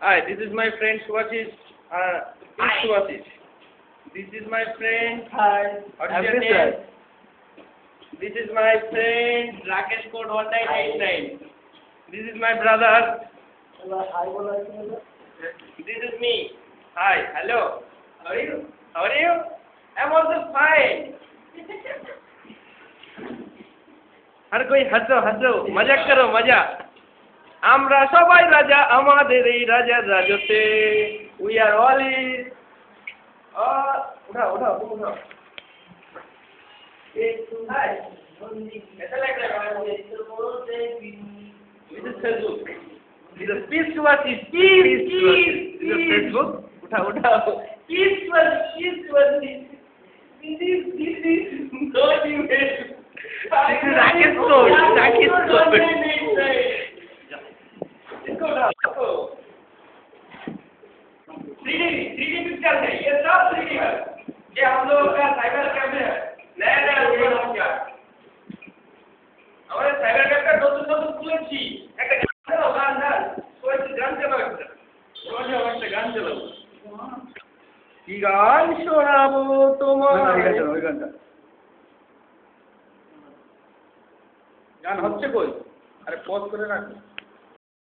Hi, this is my friend Swashish. Swashish. This is my friend. Hi. What is your name? This is my friend Rakesh code 1989. This is my brother. This is me. Hi, hello. How are you? How are you? I'm also fine. আর কই হাসো হাসো মজা করো মজা আমরা সবাই রাজা আমাদের এই রাজার রাজত্বে উই আর অল ইজ উঠাও উঠাও তুমি উঠাও ऐसा लग रहा है this is Facebook this is peace to us is peace this is Facebook उठाओ उठाओ peace to us this is not even Rakesh code. इसको उठाओ 3D पिक्चर है ये सब 3D है ये हम लोग का साइबर कैफ है नया क्या हमारे साइबर कैफ का नতুন খুলেছি একটা গান গান চালাও একটা গান চালাও কি গান শোনাবো তোমার ওই গানটা গান হচ্ছে কই আরে পজ করে রাখো